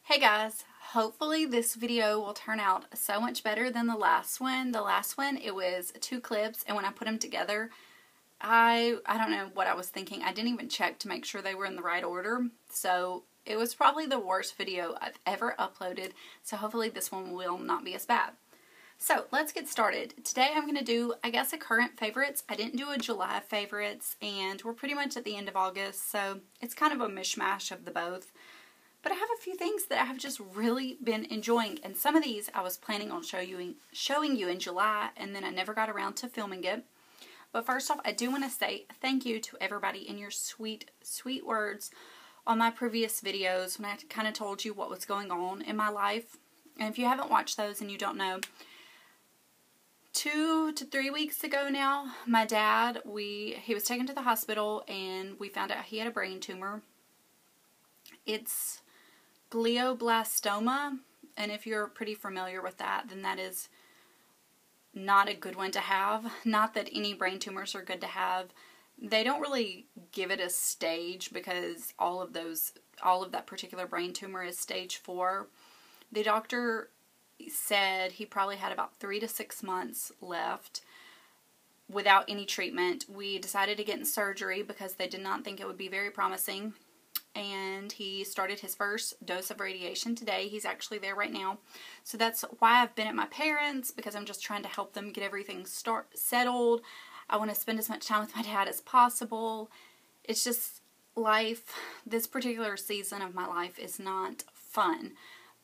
Hey guys, hopefully this video will turn out so much better than the last one. The last one, it was 2 clips, and when I put them together, I don't know what I was thinking. I didn't even check to make sure they were in the right order. So it was probably the worst video I've ever uploaded. So hopefully this one will not be as bad. So let's get started. Today I'm going to do, I guess, a current favorites. I didn't do a July favorites, and we're pretty much at the end of August. So it's kind of a mishmash of the both. But I have a few things that I have just really been enjoying, and some of these I was planning on showing you in July, and then I never got around to filming it. But first off, I do want to say thank you to everybody in your sweet, sweet words on my previous videos when I kind of told you what was going on in my life. And if you haven't watched those and you don't know, 2 to 3 weeks ago now, my dad, he was taken to the hospital, and we found out he had a brain tumor. It's glioblastoma, and if you're pretty familiar with that, then that is not a good one to have. Not that any brain tumors are good to have. They don't really give it a stage because all of that particular brain tumor is stage 4. The doctor said he probably had about 3 to 6 months left without any treatment. We decided to get in surgery because they did not think it would be very promising. And he started his first dose of radiation today. He's actually there right now. So that's why I've been at my parents', because I'm just trying to help them get everything settled. I want to spend as much time with my dad as possible. It's just life. This particular season of my life is not fun.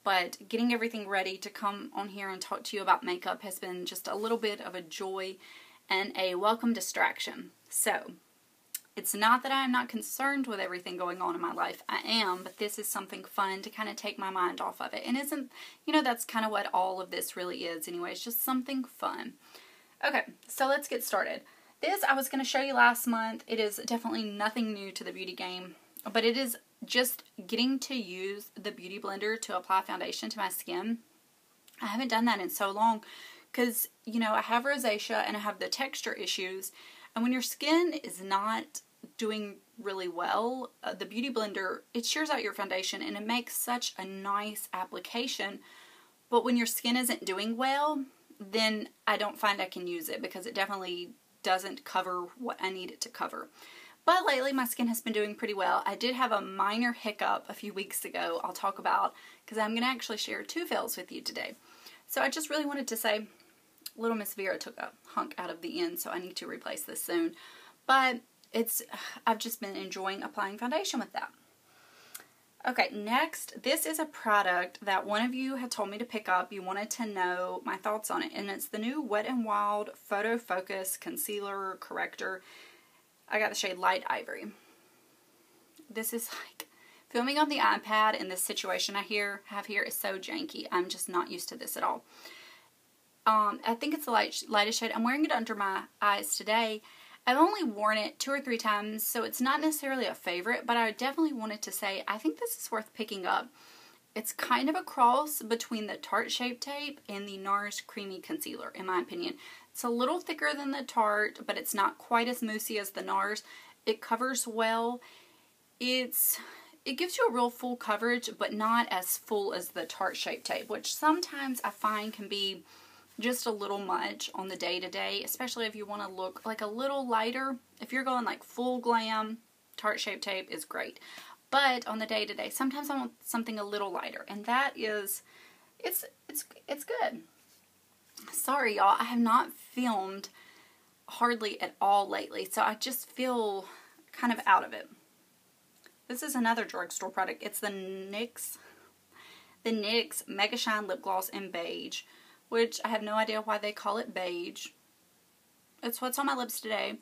But getting everything ready to come on here and talk to you about makeup has been just a little bit of a joy and a welcome distraction. So it's not that I am not concerned with everything going on in my life. I am, but this is something fun to kind of take my mind off of it. And that's kind of what all of this really is anyway. It's just something fun. Okay, so let's get started. This I was going to show you last month. It is definitely nothing new to the beauty game, but it is just getting to use the Beauty Blender to apply foundation to my skin. I haven't done that in so long because, I have rosacea and I have the texture issues. And when your skin is not doing really well, the Beauty Blender, it shears out your foundation and it makes such a nice application. But when your skin isn't doing well, then I don't find I can use it because it definitely doesn't cover what I need it to cover. But lately my skin has been doing pretty well. I did have a minor hiccup a few weeks ago I'll talk about because I'm going to actually share 2 fails with you today. So I just really wanted to say, little Miss Vera took a hunk out of the end, so I need to replace this soon. But I've just been enjoying applying foundation with that. Okay, next, this is a product that one of you had told me to pick up. You wanted to know my thoughts on it, and it's the new Wet n Wild Photo Focus Concealer Corrector. I got the shade Light Ivory. This is like filming on the iPad in this situation I have here is so janky. I'm just not used to this at all. I think it's the lightest shade. I'm wearing it under my eyes today. I've only worn it 2 or 3 times, so it's not necessarily a favorite, but I definitely wanted to say I think this is worth picking up. It's kind of a cross between the Tarte Shape Tape and the NARS Creamy Concealer, in my opinion. It's a little thicker than the Tarte, but it's not quite as moussey as the NARS. It covers well. It gives you a real full coverage, but not as full as the Tarte Shape Tape, which sometimes I find can be just a little much on the day-to-day, especially if you want to look like a little lighter. If you're going like full glam, Tarte Shape Tape is great. But on the day-to-day, sometimes I want something a little lighter, and that is, it's good. Sorry, y'all, I have not filmed hardly at all lately, so I just feel kind of out of it. This is another drugstore product. It's the NYX Mega Shine Lip Gloss in Beige, which I have no idea why they call it beige. It's what's on my lips today.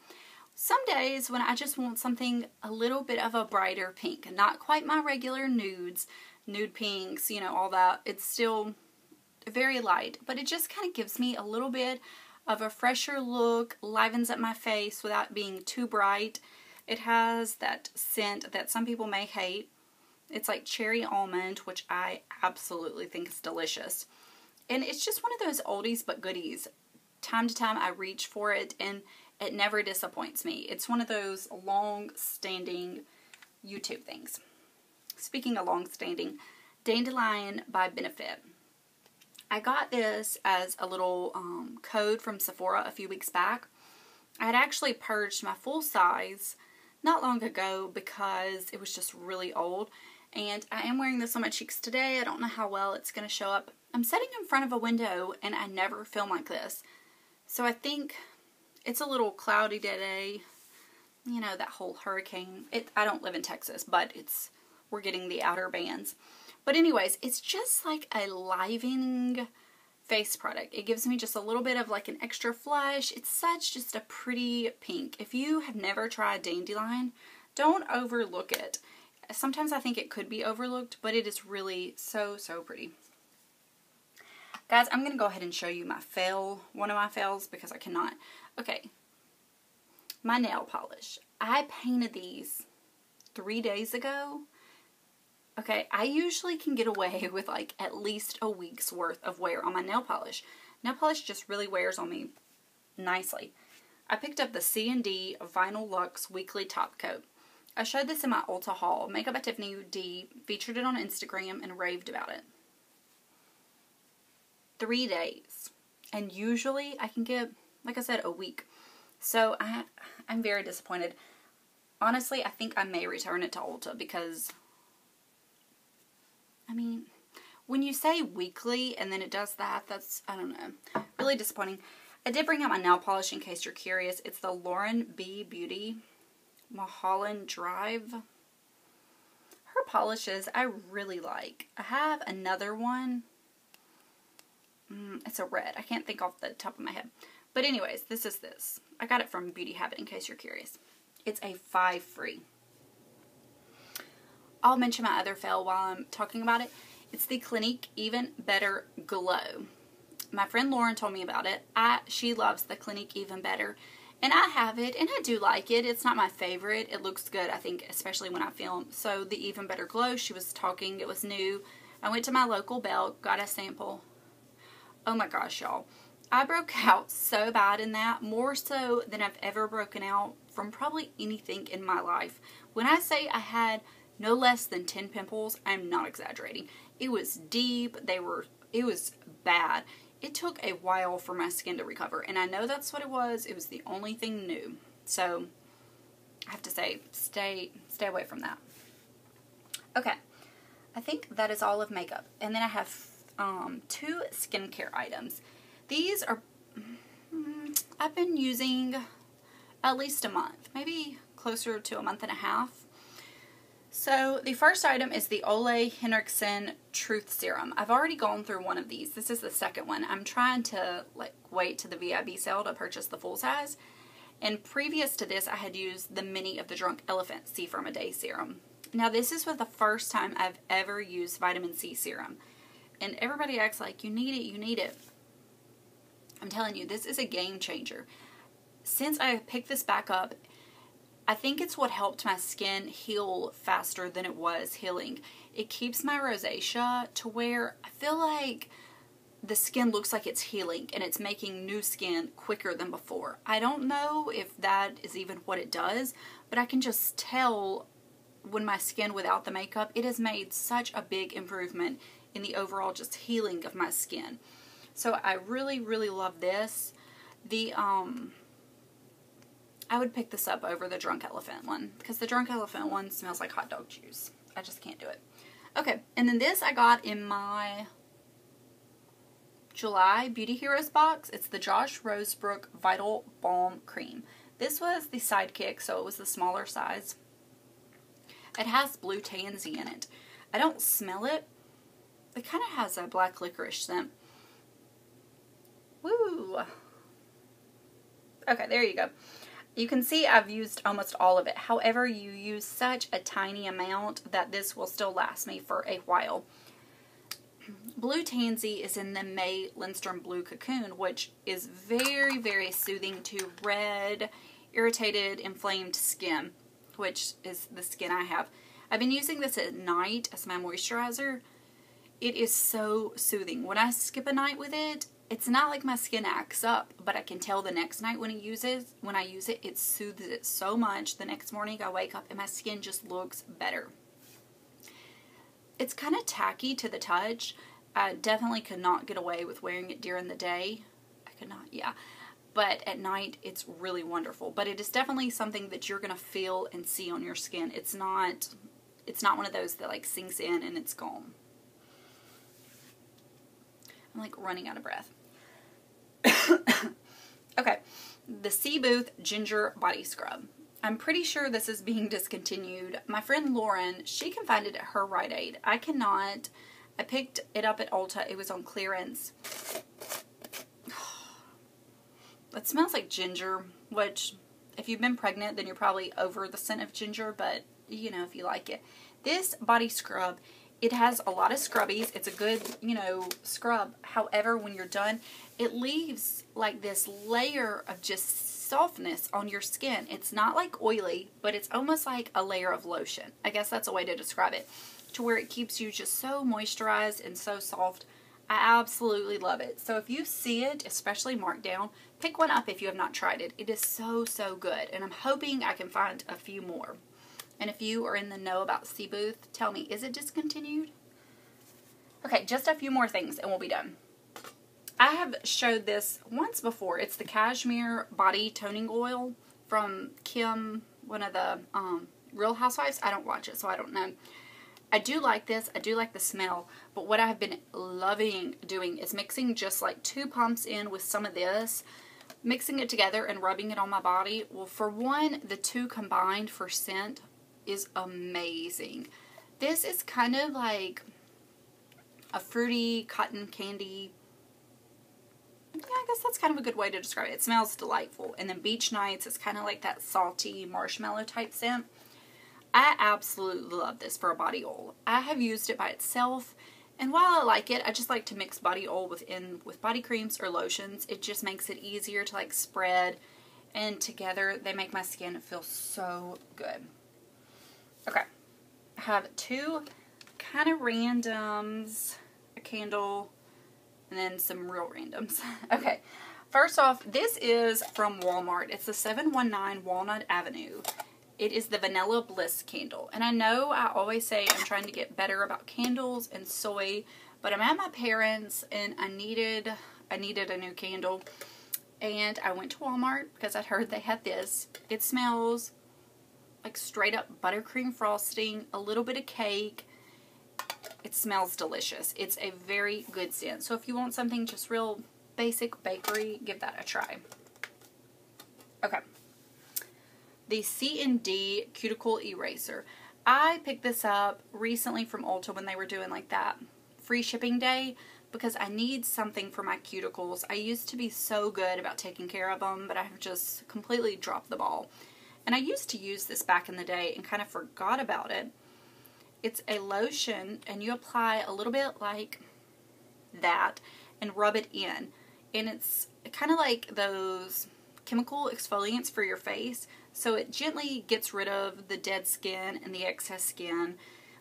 Some days when I just want something a little bit of a brighter pink, not quite my regular nudes, nude pinks, all that. It's still very light, but it just kind of gives me a little bit of a fresher look, livens up my face without being too bright. It has that scent that some people may hate. It's like cherry almond, which I absolutely think is delicious. And it's just one of those oldies but goodies. Time to time I reach for it and it never disappoints me. It's one of those long-standing YouTube things. Speaking of long-standing, Dandelion by Benefit. I got this as a little code from Sephora a few weeks back. I had actually purged my full size not long ago because it was just really old. And I am wearing this on my cheeks today. I don't know how well it's going to show up. I'm sitting in front of a window and I never film like this. So I think it's a little cloudy today. You know, that whole hurricane. I don't live in Texas, but we're getting the outer bands. But anyways, it's just like a livening face product. It gives me just a little bit of like an extra flush. It's such just a pretty pink. If you have never tried Dandelion, don't overlook it. Sometimes I think it could be overlooked, but it is really so, so pretty. Guys, I'm going to go ahead and show you my fail, one of my fails, because I cannot. Okay, my nail polish. I painted these 3 days ago. Okay, I usually can get away with like at least a week's worth of wear on my nail polish. Nail polish just really wears on me nicely. I picked up the C&D Vinyl Luxe Weekly Top Coat. I showed this in my Ulta haul. Makeup by Tiffany D featured it on Instagram and raved about it. 3 days. And usually I can get, like I said, a week. So I'm very disappointed. Honestly, I think I may return it to Ulta because, I mean, when you say weekly and then it does that, that's, I don't know, really disappointing. I did bring out my nail polish in case you're curious. It's the Lauren B. Beauty Mulholland Drive. Her polishes I really like. I have another one. It's a red. I can't think off the top of my head. But anyways, this is this. I got it from Beauty Habit in case you're curious. It's a 5 free. I'll mention my other fail while I'm talking about it. It's the Clinique Even Better Glow. My friend Lauren told me about it. She loves the Clinique Even Better. And I have it, and I do like it. It's not my favorite. It looks good, I think, especially when I film. So the Even Better Glow, she was talking, it was new. I went to my local Belk, got a sample. Oh my gosh, y'all. I broke out so bad in that, more so than I've ever broken out from probably anything in my life. When I say I had no less than 10 pimples, I'm not exaggerating. It was deep. It was bad. It took a while for my skin to recover, and I know that's what it was. It was the only thing new. So I have to say, stay away from that. Okay, I think that is all of makeup. And then I have 2 skincare items. These are, I've been using at least a month, maybe closer to a month and a half. So the first item is the Ole Henriksen Truth Serum. I've already gone through one of these. This is the second one. I'm trying to wait to the VIB sale to purchase the full size. And previous to this, I had used the mini of the Drunk Elephant Serum a Day Serum. Now this is for the first time I've ever used vitamin C serum. And everybody acts like, you need it, you need it. I'm telling you, this is a game changer. Since I picked this back up, I think it's what helped my skin heal faster than it was healing. It keeps my rosacea to where I feel like the skin looks like it's healing and it's making new skin quicker than before. I don't know if that is even what it does, but I can just tell when my skin without the makeup, it has made such a big improvement in the overall just healing of my skin. So I really, really love this. I would pick this up over the Drunk Elephant one because the Drunk Elephant one smells like hot dog juice. I just can't do it. Okay, and then this I got in my July Beauty Heroes box. It's the Josh Rosebrook Vital Balm Cream. This was the Sidekick, so it was the smaller size. It has blue tansy in it. I don't smell it. It kind of has a black licorice scent. Woo! Okay, there you go. You can see I've used almost all of it. However, you use such a tiny amount that this will still last me for a while. Blue Tansy is in the May Lindstrom Blue Cocoon, which is very, very soothing to red, irritated, inflamed skin, which is the skin I have. I've been using this at night as my moisturizer. It is so soothing. When I skip a night with it, it's not like my skin acts up, but I can tell the next night when I use it, it soothes it so much. The next morning I wake up and my skin just looks better. It's kind of tacky to the touch. I definitely could not get away with wearing it during the day. I could not, yeah. But at night, it's really wonderful. But it is definitely something that you're going to feel and see on your skin. It's not one of those that like sinks in and it's gone. I'm like running out of breath. Okay, the Sea Booth Ginger Body Scrub. I'm pretty sure this is being discontinued. My friend Lauren, she can find it at her Rite Aid. I cannot. I picked it up at Ulta. It was on clearance. It smells like ginger, which if you've been pregnant, then you're probably over the scent of ginger, but you know, if you like it. This body scrub, it has a lot of scrubbies. It's a good, you know, scrub. However, when you're done, it leaves like this layer of just softness on your skin. It's not like oily, but it's almost like a layer of lotion. I guess that's a way to describe it, to where it keeps you just so moisturized and so soft. I absolutely love it. So if you see it, especially marked down, pick one up if you have not tried it. It is so, so good. And I'm hoping I can find a few more. And if you are in the know about Sea Booth, tell me, is it discontinued? Okay, just a few more things and we'll be done. I have showed this once before. It's the Cashmere Body Toning Oil from Kim, one of the Real Housewives. I don't watch it, so I don't know. I do like this. I do like the smell. But what I've been loving doing is mixing just like 2 pumps in with some of this, mixing it together and rubbing it on my body. Well, for one, the two combined for scent is amazing. This is kind of like a fruity cotton candy. Yeah, I guess that's kind of a good way to describe it. It smells delightful. And then Beach Nights is kind of like that salty marshmallow type scent. I absolutely love this for a body oil. I have used it by itself, and while I like it, I just like to mix body oil with body creams or lotions. It just makes it easier to like spread, and together they make my skin feel so good. Okay, I have 2 kind of randoms, a candle, and then some real randoms. Okay, first off, this is from Walmart. It's the 719 Walnut Avenue. It is the Vanilla Bliss candle. And I know I always say I'm trying to get better about candles and soy, but I'm at my parents' and I needed a new candle. And I went to Walmart because I'd heard they had this. It smells like straight up buttercream frosting, a little bit of cake. It smells delicious. It's a very good scent. So if you want something just real basic bakery, give that a try. Okay. The C&D Cuticle Eraser. I picked this up recently from Ulta when they were doing like that free shipping day because I need something for my cuticles. I used to be so good about taking care of them, but I have just completely dropped the ball. And I used to use this back in the day and kind of forgot about it. It's a lotion, and you apply a little bit like that and rub it in. And it's kind of like those chemical exfoliants for your face. So it gently gets rid of the dead skin and the excess skin,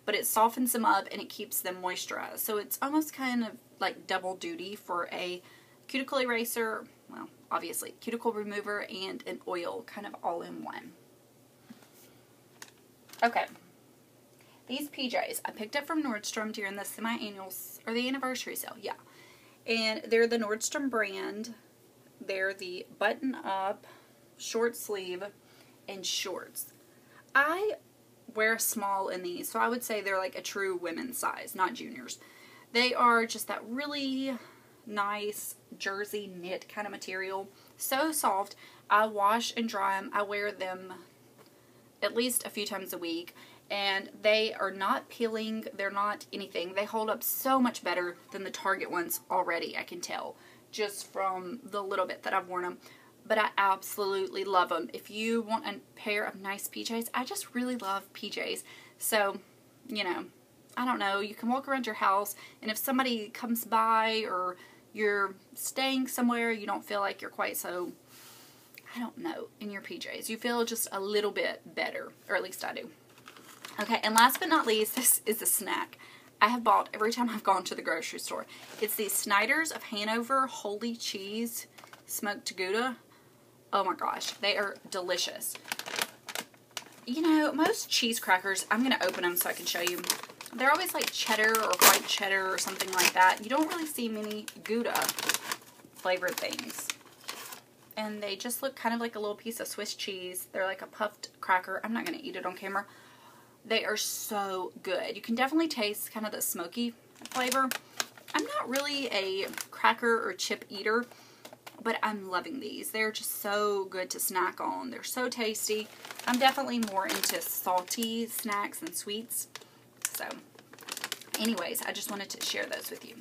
but it softens them up and it keeps them moisturized. So it's almost kind of like double duty for a cuticle eraser, well, obviously, cuticle remover and an oil, kind of all in one. Okay. These PJs I picked up from Nordstrom during the semi-annual, or the anniversary sale, yeah. And they're the Nordstrom brand. They're the button-up, short sleeve, and shorts. I wear a small in these, so I would say they're like a true women's size, not juniors. They are just that really nice jersey knit kind of material. So soft. I wash and dry them. I wear them at least a few times a week. And they are not peeling. They're not anything. They hold up so much better than the Target ones already, I can tell, just from the little bit that I've worn them. But I absolutely love them. If you want a pair of nice PJs, I just really love PJs. So, you know, I don't know. You can walk around your house, and if somebody comes by or you're staying somewhere, you don't feel like you're quite so, I don't know, in your PJs. You feel just a little bit better, or at least I do. Okay, and last but not least, this is a snack I have bought every time I've gone to the grocery store. It's the Snyders of Hanover Holy Cheese Smoked Gouda. Oh my gosh, they are delicious. You know, most cheese crackers, I'm going to open them so I can show you. They're always like cheddar or white cheddar or something like that. You don't really see many Gouda flavored things. And they just look kind of like a little piece of Swiss cheese. They're like a puffed cracker. I'm not going to eat it on camera. They are so good. You can definitely taste kind of the smoky flavor. I'm not really a cracker or chip eater, but I'm loving these. They're just so good to snack on. They're so tasty. I'm definitely more into salty snacks and sweets. So, anyways, I just wanted to share those with you.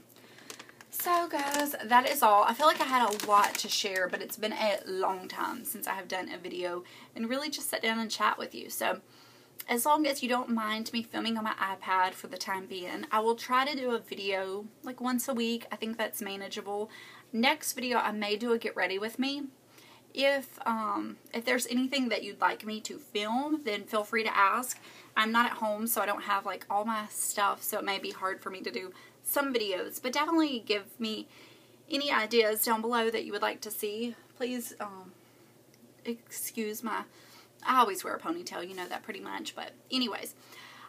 So, guys, that is all. I feel like I had a lot to share, but it's been a long time since I have done a video and really just sat down and chat with you. So, as long as you don't mind me filming on my iPad for the time being, I will try to do a video like once a week. I think that's manageable. Next video, I may do a get ready with me. If there's anything that you'd like me to film, then feel free to ask. I'm not at home, so I don't have like all my stuff, so it may be hard for me to do some videos, but definitely give me any ideas down below that you would like to see. Please, excuse my, I always wear a ponytail, you know that pretty much, but anyways,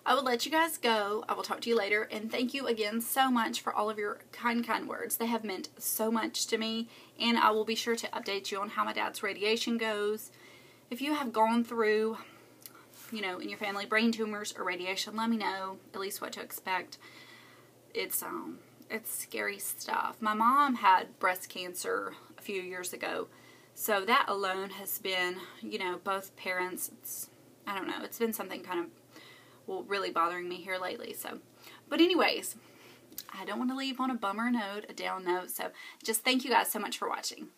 I will let you guys go. I will talk to you later, and thank you again so much for all of your kind words. They have meant so much to me, and I will be sure to update you on how my dad's radiation goes. If you have gone through, you know, in your family, brain tumors or radiation, let me know at least what to expect. It's scary stuff. My mom had breast cancer a few years ago, so that alone has been, you know, both parents, I don't know, it's been something kind of, well, really bothering me here lately. So, but anyways, I don't want to leave on a bummer note, a down note, so just thank you guys so much for watching.